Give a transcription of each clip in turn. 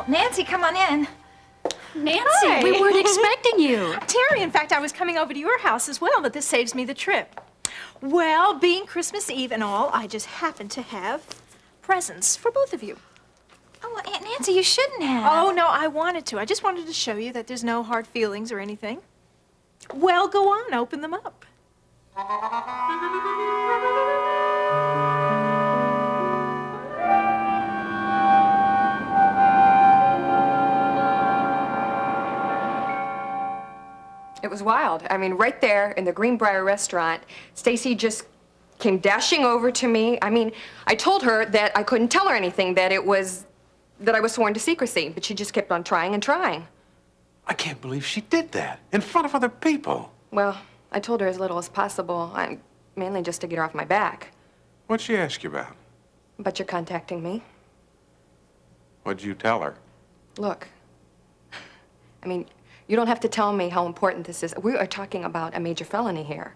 Well, Nancy, come on in. Nancy, Hi. we weren't expecting you. Terry, in fact, I was coming over to your house as well, but this saves me the trip. Well, being Christmas Eve and all, I just happened to have presents for both of you. Oh, well, Aunt Nancy, you shouldn't have. Oh, no, I wanted to. I just wanted to show you that there's no hard feelings or anything. Well, go on, open them up. It was wild. I mean, right there in the Greenbrier restaurant, Stacy just came dashing over to me. I mean, I told her that I couldn't tell her anything, that I was sworn to secrecy, but she just kept on trying and trying. I can't believe she did that in front of other people. Well, I told her as little as possible, mainly just to get her off my back. What'd she ask you about? But you're contacting me. What'd you tell her? Look, I mean, you don't have to tell me how important this is. We are talking about a major felony here.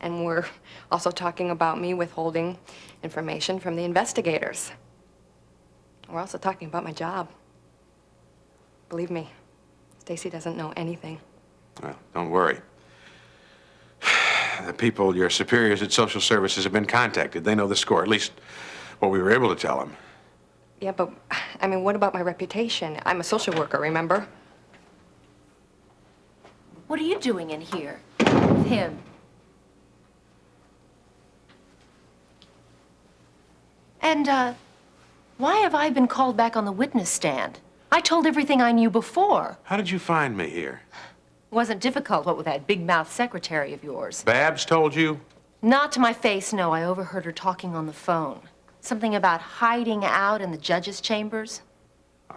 And we're also talking about me withholding information from the investigators. We're also talking about my job. Believe me, Stacy doesn't know anything. Well, don't worry. The people, your superiors at social services, have been contacted. They know the score, at least what we were able to tell them. Yeah, but, I mean, what about my reputation? I'm a social worker, remember? What are you doing in here with him? And, why have I been called back on the witness stand? I told everything I knew before. How did you find me here? It wasn't difficult, what with that big-mouth secretary of yours. Babs told you? Not to my face, no. I overheard her talking on the phone. Something about hiding out in the judge's chambers.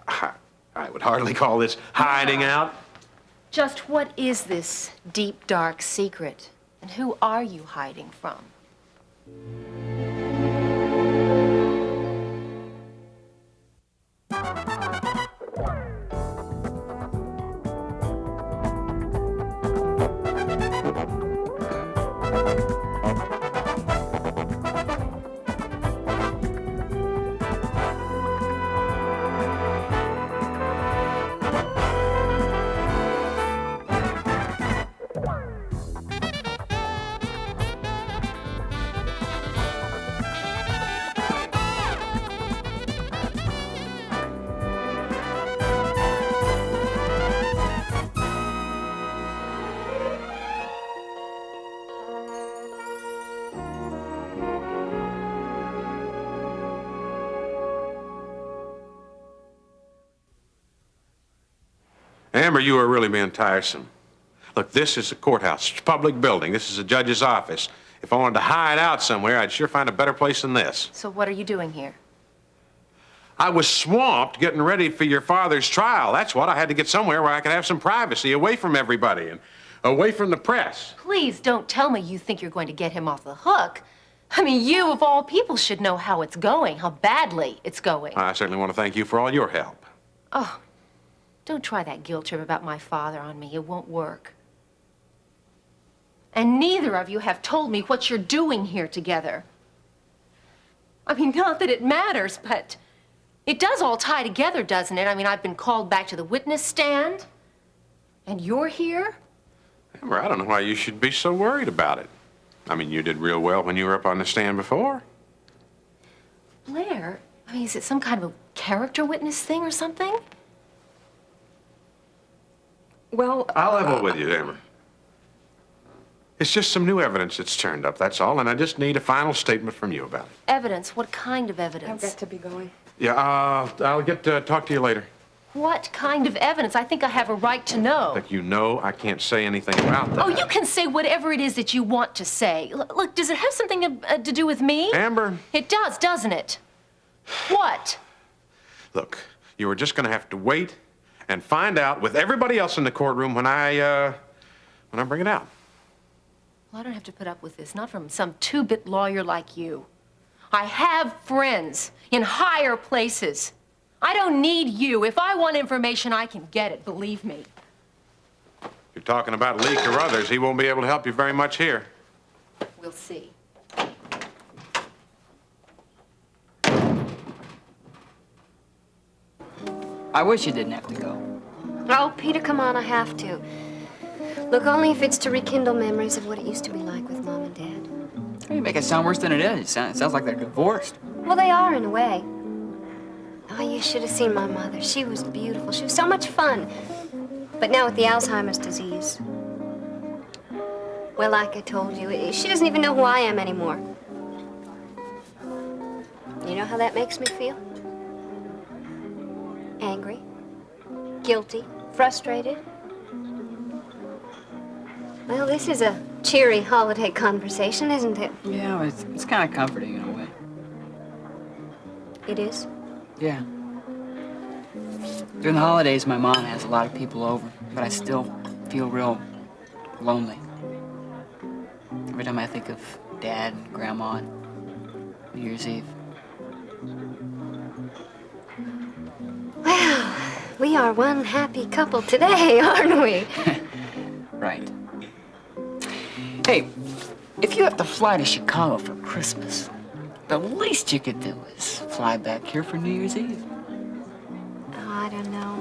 I would hardly call this hiding out. Just what is this deep, dark secret? And who are you hiding from? Amber, you are really being tiresome. Look, this is a courthouse. It's a public building. This is a judge's office. If I wanted to hide out somewhere, I'd sure find a better place than this. So what are you doing here? I was swamped getting ready for your father's trial. That's what. I had to get somewhere where I could have some privacy, away from everybody and away from the press. Please don't tell me you think you're going to get him off the hook. I mean, you, of all people, should know how it's going, how badly it's going. I certainly want to thank you for all your help. Oh, don't try that guilt trip about my father on me. It won't work. And neither of you have told me what you're doing here together. I mean, not that it matters, but it does all tie together, doesn't it? I mean, I've been called back to the witness stand, and you're here? Amber, I don't know why you should be so worried about it. I mean, you did real well when you were up on the stand before. Blair, I mean, is it some kind of a character witness thing or something? Well, I'll level with you, Amber. It's just some new evidence that's turned up, that's all, and I just need a final statement from you about it. Evidence? What kind of I've evidence? got to be going. Yeah, I'll get to talk to you later. What kind of evidence? I think I have a right to know. Look, you know I can't say anything about that. Oh, you can say whatever it is that you want to say. Look, does it have something to do with me? Amber. It does, doesn't it? What? Look, you were just gonna have to wait and find out with everybody else in the courtroom when I bring it out. Well, I don't have to put up with this, not from some two-bit lawyer like you. I have friends in higher places. I don't need you. If I want information, I can get it, believe me. You're talking about Lee Carruthers. He won't be able to help you very much here. We'll see. I wish you didn't have to go. Oh, Peter, come on, I have to. Look, only if it's to rekindle memories of what it used to be like with Mom and Dad. You make it sound worse than it is. It sounds like they're divorced. Well, they are in a way. Oh, you should have seen my mother. She was beautiful. She was so much fun. But now with the Alzheimer's disease, well, like I told you, she doesn't even know who I am anymore. You know how that makes me feel? Angry, guilty, frustrated. Well, this is a cheery holiday conversation, isn't it? Yeah, well, it's kind of comforting in a way. It is? Yeah. During the holidays, my mom has a lot of people over, but I still feel real lonely. Every time I think of Dad and Grandma on New Year's Eve. Well, we are one happy couple today, aren't we? Right. Hey, if you have to fly to Chicago for Christmas, the least you could do is fly back here for New Year's Eve. Oh, I don't know.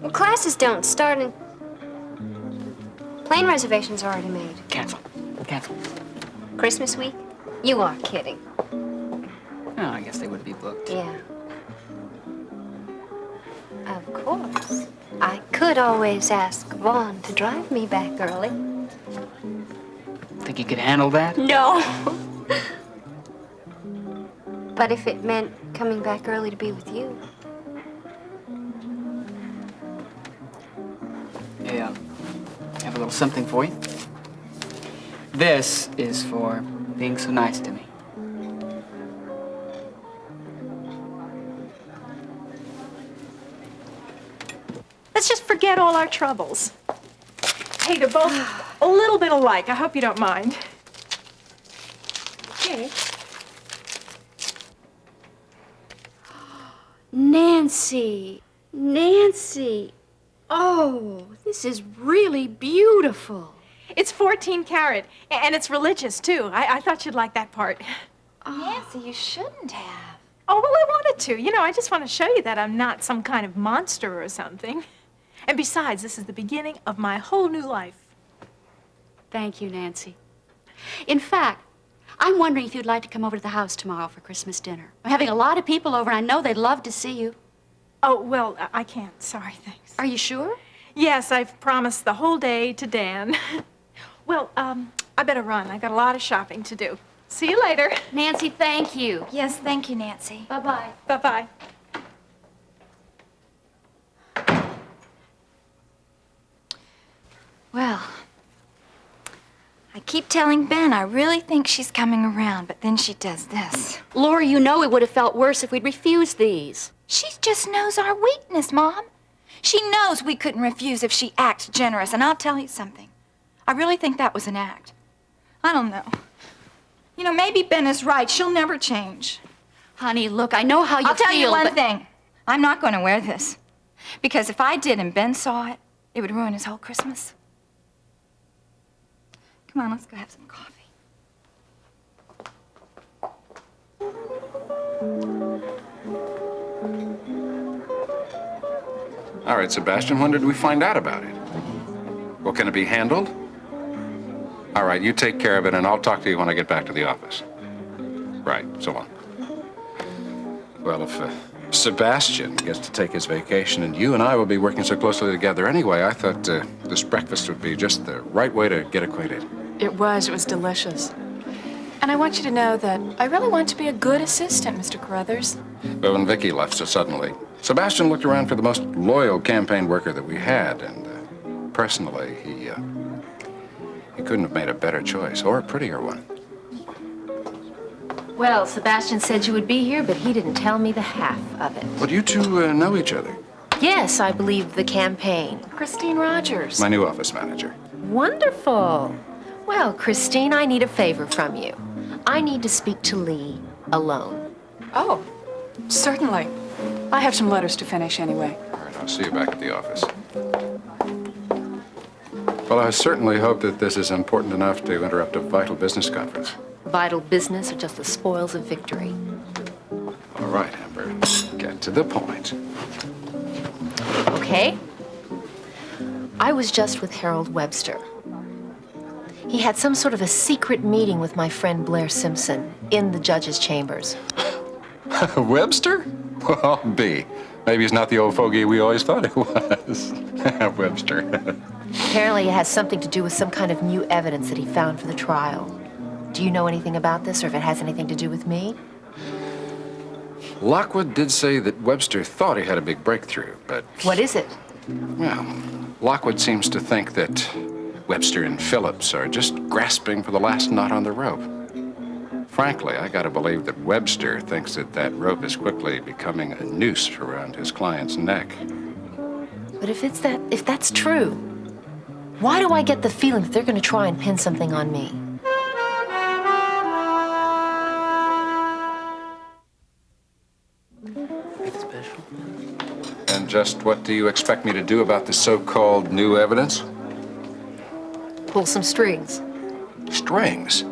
Well, classes don't start and plane reservations are already made. Cancel. Cancel. Christmas week? You are kidding. Oh, I guess they would be booked. Yeah. Of course. I could always ask Vaughn to drive me back early. Think you could handle that? No. But if it meant coming back early to be with you. Yeah. I have a little something for you. This is for being so nice to me. Let's just forget all our troubles. Hey, they're both a little bit alike. I hope you don't mind. Okay. Nancy. Nancy. Oh, this is really beautiful. It's 14 karat, and it's religious, too. I thought you'd like that part. Nancy, you shouldn't have. Oh, well, I wanted to. You know, I just want to show you that I'm not some kind of monster or something. And besides, this is the beginning of my whole new life. Thank you, Nancy. In fact, I'm wondering if you'd like to come over to the house tomorrow for Christmas dinner. I'm having a lot of people over, and I know they'd love to see you. Oh, well, I can't. Sorry, thanks. Are you sure? Yes, I've promised the whole day to Dan. Well, I better run. I got a lot of shopping to do. See you later. Nancy, thank you. Yes, thank you, Nancy. Bye-bye. Bye-bye. Well, I keep telling Ben I really think she's coming around, but then she does this. Laura, you know it would have felt worse if we'd refused these. She just knows our weakness, Mom. She knows we couldn't refuse if she acts generous, and I'll tell you something. I really think that was an act. I don't know. You know, maybe Ben is right. She'll never change. Honey, look, I know how you feel, I'll tell you one but... thing. I'm not going to wear this. Because if I did and Ben saw it, it would ruin his whole Christmas. Come on, let's go have some coffee. All right, Sebastian, when did we find out about it? Well, can it be handled? All right, you take care of it, and I'll talk to you when I get back to the office. Right, so long. Well, if Sebastian gets to take his vacation and you and I will be working so closely together anyway, I thought this breakfast would be just the right way to get acquainted. It was delicious. And I want you to know that I really want to be a good assistant, Mr. Carruthers. But when Vicky left so suddenly, Sebastian looked around for the most loyal campaign worker that we had, and personally, he couldn't have made a better choice, or a prettier one. Well, Sebastian said you would be here, but he didn't tell me the half of it. But you two know each other. Yes, I believe the campaign. Christine Rogers. My new office manager. Wonderful. Well, Christine, I need a favor from you. I need to speak to Lee alone. Oh, certainly. I have some letters to finish anyway. All right, I'll see you back at the office. Well, I certainly hope that this is important enough to interrupt a vital business conference. Vital business or just the spoils of victory? All right, Amber, get to the point. Okay? I was just with Harold Webster. He had some sort of a secret meeting with my friend Blair Simpson in the judge's chambers. Webster? Well, B. Maybe he's not the old fogey we always thought he was. Webster. Apparently, it has something to do with some kind of new evidence that he found for the trial. Do you know anything about this, or if it has anything to do with me? Lockwood did say that Webster thought he had a big breakthrough, but... What is it? Well, Lockwood seems to think that Webster and Phillips are just grasping for the last knot on the rope. Frankly, I gotta believe that Webster thinks that that rope is quickly becoming a noose around his client's neck. But if that's true, why do I get the feeling that they're going to try and pin something on me? And just what do you expect me to do about the so-called new evidence? Pull some strings. Strings?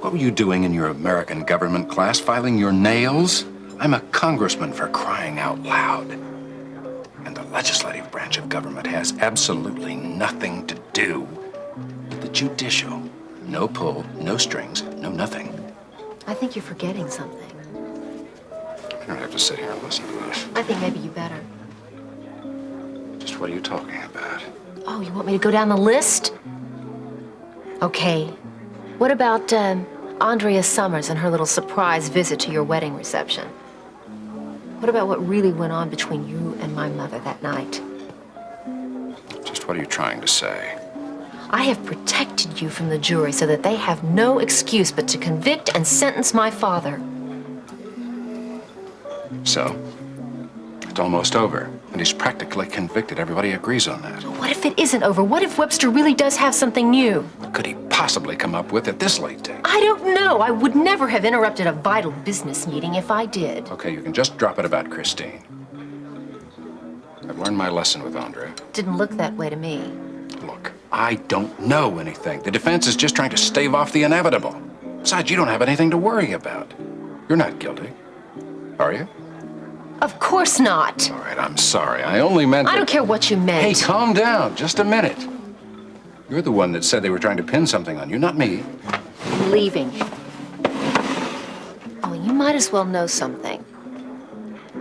What were you doing in your American government class, filing your nails? I'm a congressman, for crying out loud. And the legislative branch of government has absolutely nothing to do with the judicial. No pull, no strings, no nothing. I think you're forgetting something. You don't have to sit here and listen to this. I think maybe you better. Just what are you talking about? Oh, you want me to go down the list? Okay. What about Andrea Summers and her little surprise visit to your wedding reception? What about what really went on between you and my mother that night? Just what are you trying to say? I have protected you from the jury so that they have no excuse but to convict and sentence my father. So, it's almost over, and he's practically convicted. Everybody agrees on that. What if it isn't over? What if Webster really does have something new? What could he possibly come up with at this late date? I don't know. I would never have interrupted a vital business meeting if I did. Okay, you can just drop it about Christine. I've learned my lesson with Andrea. Didn't look that way to me. Look, I don't know anything. The defense is just trying to stave off the inevitable. Besides, you don't have anything to worry about. You're not guilty, are you? Of course not. All right, I'm sorry. I only meant I don't care what you meant. Hey, calm down. Just a minute. You're the one that said they were trying to pin something on you, not me. I'm leaving. Oh, you might as well know something.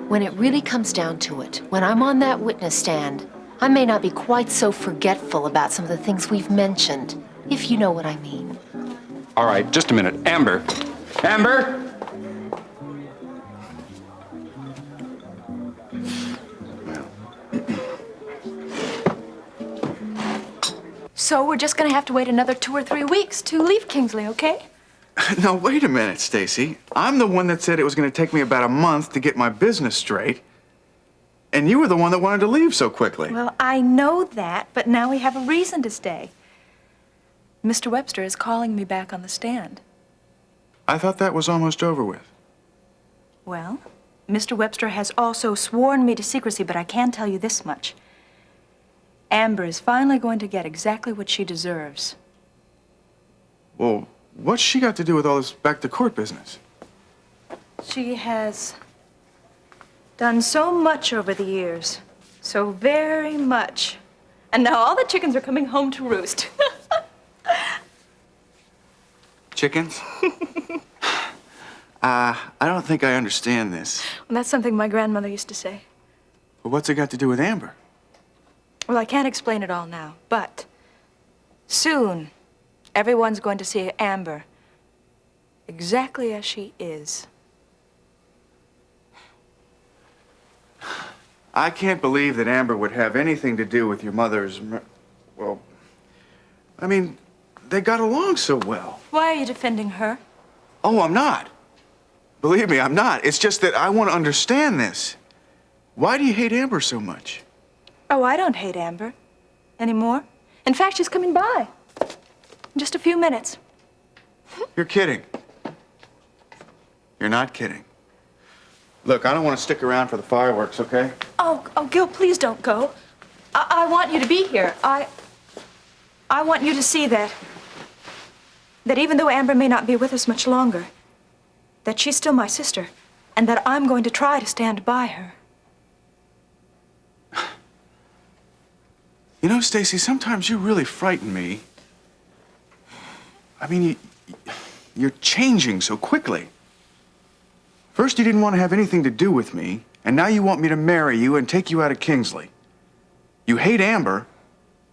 When it really comes down to it, when I'm on that witness stand, I may not be quite so forgetful about some of the things we've mentioned, if you know what I mean. All right, just a minute. Amber. Amber! So we're just gonna have to wait another 2 or 3 weeks to leave Kingsley, okay? Now, wait a minute, Stacy. I'm the one that said it was going to take me about a month to get my business straight. And you were the one that wanted to leave so quickly. Well, I know that, but now we have a reason to stay. Mr. Webster is calling me back on the stand. I thought that was almost over with. Well, Mr. Webster has also sworn me to secrecy, but I can tell you this much. Amber is finally going to get exactly what she deserves. Well, what's she got to do with all this back-to-court business? She has done so much over the years. So very much. And now all the chickens are coming home to roost. Chickens? I don't think I understand this. Well, that's something my grandmother used to say. But what's it got to do with Amber? Well, I can't explain it all now, but soon everyone's going to see Amber exactly as she is. I can't believe that Amber would have anything to do with your mother's... Well, I mean, they got along so well. Why are you defending her? Oh, I'm not. Believe me, I'm not. It's just that I want to understand this. Why do you hate Amber so much? Oh, I don't hate Amber anymore. In fact, she's coming by in just a few minutes. You're kidding. You're not kidding. Look, I don't want to stick around for the fireworks, okay? Oh, Gil, please don't go. I want you to be here. I want you to see that even though Amber may not be with us much longer, that she's still my sister. and that I'm going to try to stand by her. You know, Stacy, sometimes you really frighten me. I mean, you're changing so quickly. First, you didn't want to have anything to do with me, and now you want me to marry you and take you out of Kingsley. You hate Amber,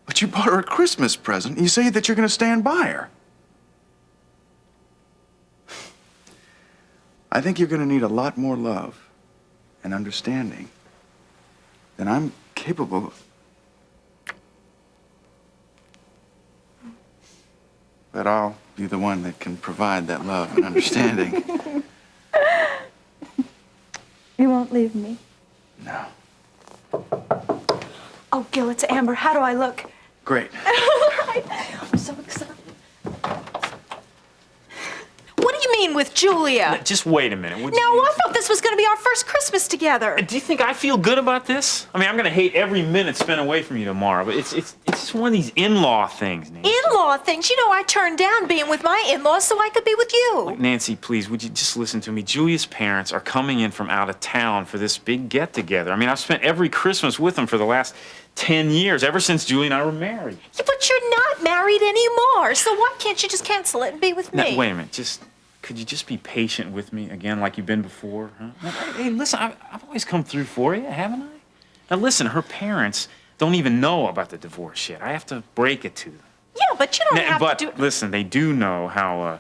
but you bought her a Christmas present, and you say that you're going to stand by her. I think you're going to need a lot more love and understanding than I'm capable of. But I'll be the one that can provide that love and understanding. You won't leave me? No. Oh, Gil, it's Amber. How do I look? Great. I'm so excited. What do you mean with Julia? Just wait a minute. Would No, you... I thought this was going to be our first Christmas together. Do you think I feel good about this? I mean, I'm gonna hate every minute spent away from you tomorrow, but it's just one of these in-law things, Nancy. In-law things? You know, I turned down being with my in-laws so I could be with you. Look, Nancy, please, would you just listen to me? Julia's parents are coming in from out of town for this big get-together. I mean, I've spent every Christmas with them for the last 10 years, ever since Julie and I were married. Yeah, but you're not married anymore, so why can't you just cancel it and be with me? Now, wait a minute, could you just be patient with me again like you've been before, huh? Now, hey, listen, I've always come through for you, haven't I? Now, listen, her parents don't even know about the divorce yet. I have to break it to them. Yeah, but you don't have to do it. Listen, they do know how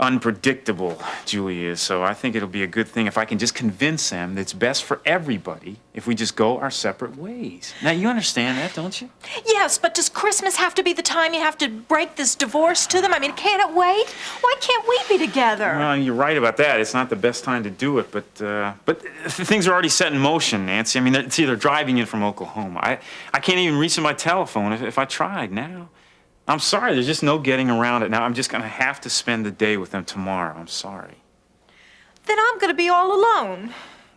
unpredictable Julie is, so I think it'll be a good thing if I can just convince them that it's best for everybody if we just go our separate ways. Now, you understand that, don't you? Yes, but does Christmas have to be the time you have to break this divorce to them? I mean, can't it wait? Why can't we be together? Well, you're right about that. It's not the best time to do it, but things are already set in motion, Nancy. I mean, they're driving in from Oklahoma. I can't even reach my telephone if I tried now. I'm sorry, there's just no getting around it now. I'm just gonna have to spend the day with them tomorrow. I'm sorry. Then I'm gonna be all alone.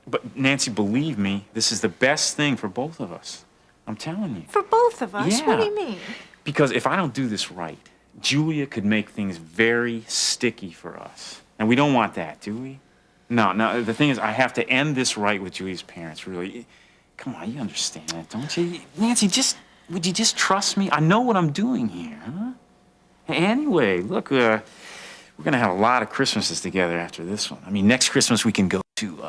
But Nancy, believe me, this is the best thing for both of us. I'm telling you. For both of us? Yeah. What do you mean? Because if I don't do this right, Julia could make things very sticky for us. And we don't want that, do we? No, the thing is, I have to end this right with Julia's parents, really. Come on, you understand that, don't you? Nancy, would you just trust me? I know what I'm doing here, huh? Anyway, look, we're gonna have a lot of Christmases together after this one. I mean, next Christmas we can go to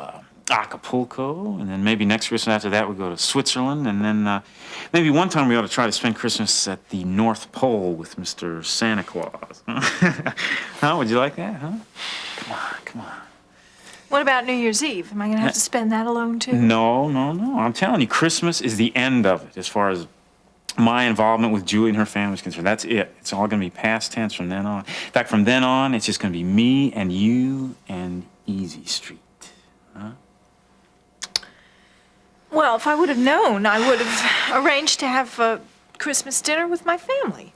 Acapulco, and then maybe next Christmas after that we go to Switzerland, and then maybe one time we ought to try to spend Christmas at the North Pole with Mr. Santa Claus. Huh? Would you like that, huh? Come on. What about New Year's Eve? Am I gonna have to spend that alone too? No. I'm telling you, Christmas is the end of it as far as my involvement with Julie and her family is concerned. That's it. It's all going to be past tense from then on. In fact, from then on, it's just going to be me and you and Easy Street. Huh? Well, if I would have known, I would have arranged to have a Christmas dinner with my family.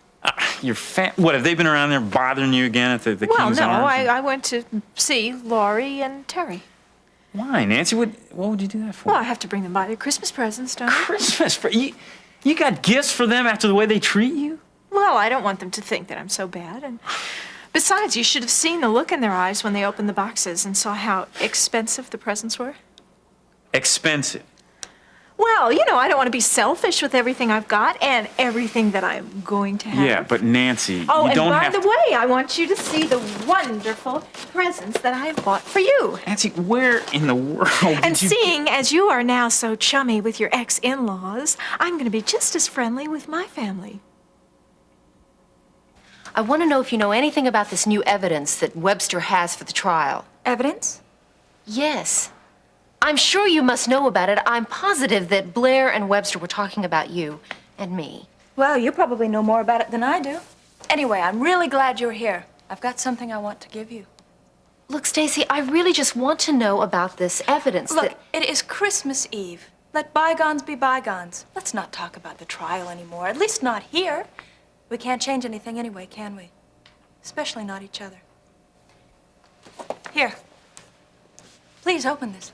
What, have they been around there bothering you again at the Well, King's no, Arms? I went to see Laurie and Terry. Why, Nancy? What would you do that for? Well, I have to bring them by their Christmas presents, don't I? Christmas? You got gifts for them after the way they treat you? Well, I don't want them to think that I'm so bad. And besides, you should have seen the look in their eyes when they opened the boxes and saw how expensive the presents were. Expensive? Well, you know, I don't want to be selfish with everything I've got and everything that I'm going to have. Yeah, but Nancy, Oh, you and don't by have the way, I want you to see the wonderful presents that I have bought for you. Nancy, where in the world And did you... seeing as you are now so chummy with your ex-in-laws, I'm going to be just as friendly with my family. I want to know if you know anything about this new evidence that Webster has for the trial. Evidence? Yes. I'm sure you must know about it. I'm positive that Blair and Webster were talking about you and me. Well, you probably know more about it than I do. Anyway, I'm really glad you're here. I've got something I want to give you. Look, Stacy, I really just want to know about this evidence Look, that... it is Christmas Eve. Let bygones be bygones. Let's not talk about the trial anymore, at least not here. We can't change anything anyway, can we? Especially not each other. Here. Please open this.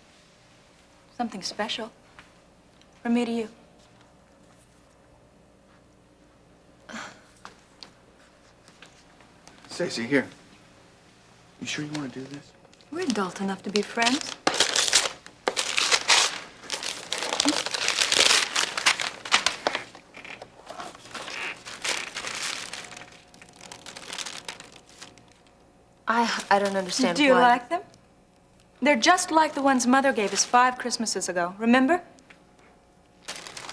Something special. From me to you. Stacy, here. You sure you want to do this? We're adult enough to be friends. I don't understand Do you why. like them? They're just like the ones Mother gave us 5 Christmases ago, remember?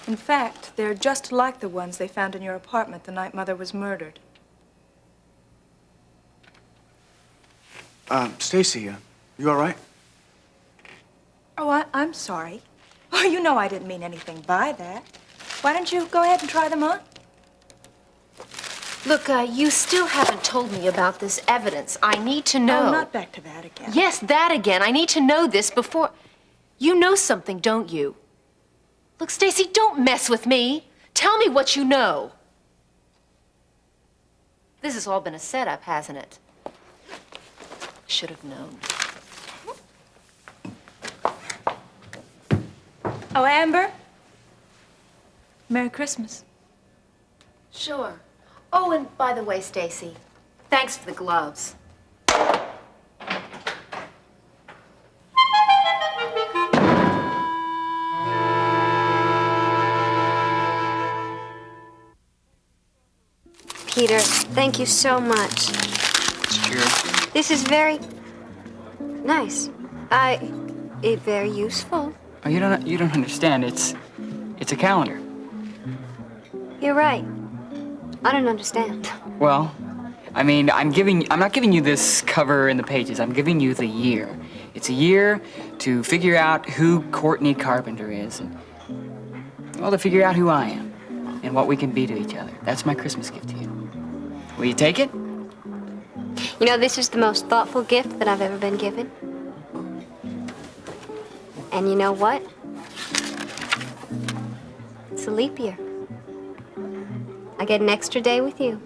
In fact, they're just like the ones they found in your apartment the night Mother was murdered. Stacy, you all right? Oh, I'm sorry. Oh, you know I didn't mean anything by that. Why don't you go ahead and try them on? Look, you still haven't told me about this evidence. I need to know. Oh, not back to that again. Yes, that again. I need to know this before... You know something, don't you? Look, Stacy, don't mess with me. Tell me what you know. This has all been a setup, hasn't it? Should have known. Oh, Amber? Merry Christmas. Sure. Oh, and by the way, Stacy, thanks for the gloves. Peter, thank you so much. Sure. This is very nice. Very useful. Oh, you don't understand. It's a calendar. You're right. I don't understand. Well, I mean, I'm not giving you this cover in the pages. I'm giving you the year. It's a year to figure out who Courtney Carpenter is, and, well, to figure out who I am and what we can be to each other. That's my Christmas gift to you. Will you take it? You know, this is the most thoughtful gift that I've ever been given. And you know what? It's a leap year. I get an extra day with you.